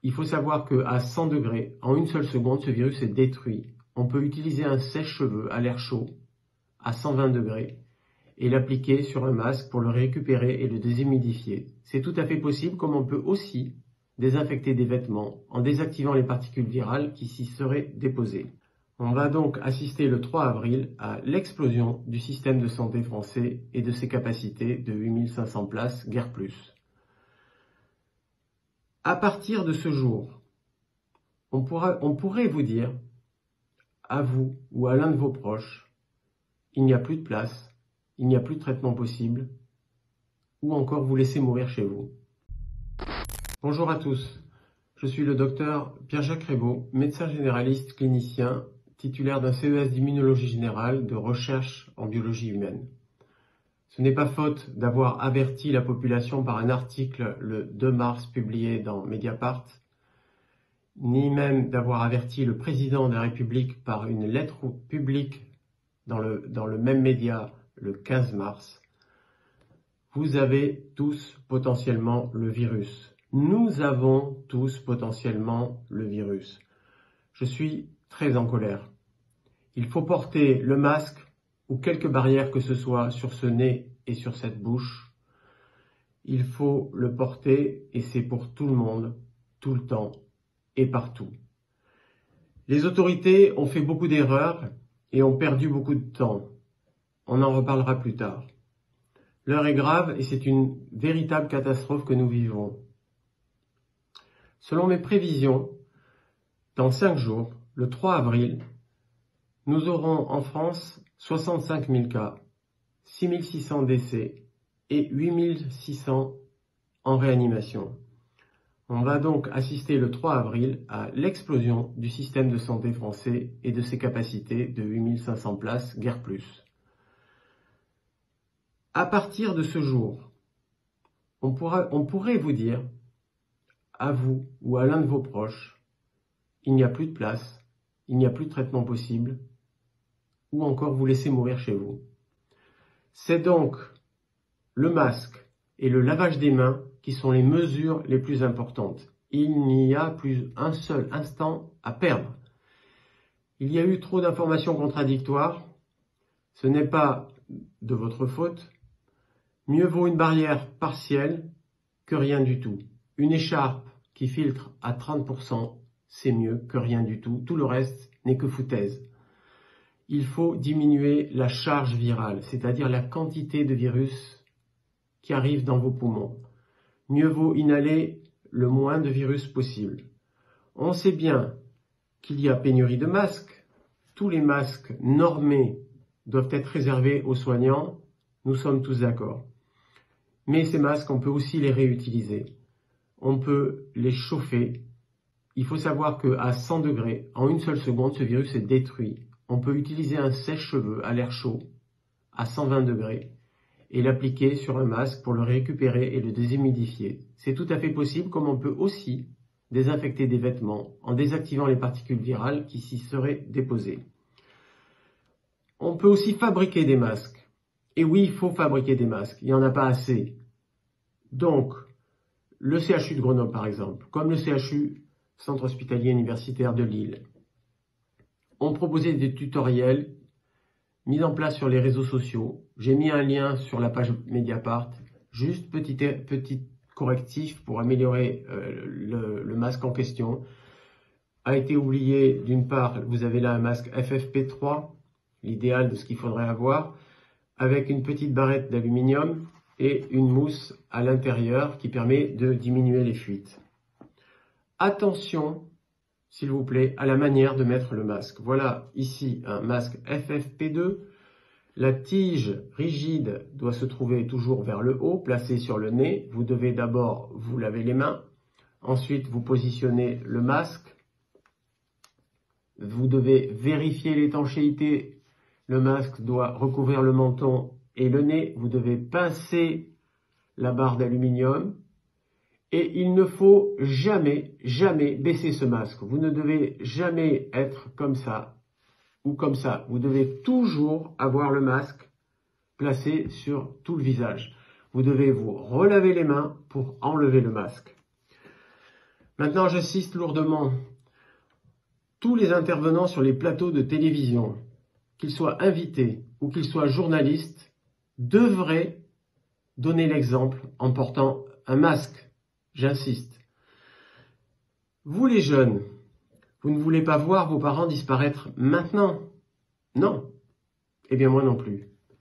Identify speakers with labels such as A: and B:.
A: Il faut savoir qu'à 100 degrés, en une seule seconde, ce virus est détruit. On peut utiliser un sèche-cheveux à l'air chaud, à 120 degrés, et l'appliquer sur un masque pour le récupérer et le déshumidifier. C'est tout à fait possible, comme on peut aussi désinfecter des vêtements en désactivant les particules virales qui s'y seraient déposées. On va donc assister le 3 avril à l'explosion du système de santé français et de ses capacités de 8500 places, guère plus. À partir de ce jour, on pourrait vous dire, à vous ou à l'un de vos proches, il n'y a plus de place, il n'y a plus de traitement possible, ou encore vous laisser mourir chez vous. Bonjour à tous, je suis le docteur Pierre-Jacques Rébaud, médecin généraliste clinicien, titulaire d'un CES d'immunologie générale de recherche en biologie humaine. Ce n'est pas faute d'avoir averti la population par un article le 2 mars publié dans Mediapart, ni même d'avoir averti le président de la République par une lettre publique dans le même média le 15 mars. Vous avez tous potentiellement le virus. Nous avons tous potentiellement le virus. Je suis très en colère. Il faut porter le masque ou quelque barrière que ce soit sur ce nez et sur cette bouche. Il faut le porter et c'est pour tout le monde, tout le temps et partout. Les autorités ont fait beaucoup d'erreurs et ont perdu beaucoup de temps. On en reparlera plus tard. L'heure est grave et c'est une véritable catastrophe que nous vivons. Selon mes prévisions, dans 5 jours, le 3 avril, nous aurons en France 65 000 cas, 6 600 décès et 8 600 en réanimation. On va donc assister le 3 avril à l'explosion du système de santé français et de ses capacités de 8500 places, guère plus. À partir de ce jour, on pourrait vous dire, à vous ou à l'un de vos proches, il n'y a plus de place, il n'y a plus de traitement possible, ou encore vous laisser mourir chez vous. C'est donc le masque et le lavage des mains qui sont les mesures les plus importantes. Il n'y a plus un seul instant à perdre. Il y a eu trop d'informations contradictoires. Ce n'est pas de votre faute. Mieux vaut une barrière partielle que rien du tout. Une écharpe qui filtre à 30%, c'est mieux que rien du tout. Tout le reste n'est que foutaise. Il faut diminuer la charge virale, c'est-à-dire la quantité de virus qui arrive dans vos poumons. Mieux vaut inhaler le moins de virus possible. On sait bien qu'il y a pénurie de masques. Tous les masques normés doivent être réservés aux soignants. Nous sommes tous d'accord. Mais ces masques, on peut aussi les réutiliser. On peut les chauffer. Il faut savoir qu'à 100 degrés, en une seule seconde, ce virus est détruit. On peut utiliser un sèche-cheveux à l'air chaud, à 120 degrés, et l'appliquer sur un masque pour le récupérer et le déshumidifier. C'est tout à fait possible, comme on peut aussi désinfecter des vêtements en désactivant les particules virales qui s'y seraient déposées. On peut aussi fabriquer des masques. Et oui, il faut fabriquer des masques, il n'y en a pas assez. Donc, le CHU de Grenoble par exemple, comme le CHU, Centre Hospitalier Universitaire de Lille, ont proposé des tutoriels mis en place sur les réseaux sociaux. J'ai mis un lien sur la page Mediapart, juste petit correctif pour améliorer le masque en question. A été oublié, d'une part, vous avez là un masque FFP3, l'idéal de ce qu'il faudrait avoir, avec une petite barrette d'aluminium et une mousse à l'intérieur qui permet de diminuer les fuites. Attention, s'il vous plaît, à la manière de mettre le masque. Voilà ici un masque FFP2. La tige rigide doit se trouver toujours vers le haut, placée sur le nez. Vous devez d'abord vous laver les mains. Ensuite, vous positionnez le masque. Vous devez vérifier l'étanchéité. Le masque doit recouvrir le menton et le nez. Vous devez pincer la barre d'aluminium. Et il ne faut jamais, jamais baisser ce masque. Vous ne devez jamais être comme ça ou comme ça. Vous devez toujours avoir le masque placé sur tout le visage. Vous devez vous relaver les mains pour enlever le masque. Maintenant, j'insiste lourdement. Tous les intervenants sur les plateaux de télévision, qu'ils soient invités ou qu'ils soient journalistes, devraient donner l'exemple en portant un masque. J'insiste. Vous les jeunes, vous ne voulez pas voir vos parents disparaître maintenant? Non. Eh bien moi non plus.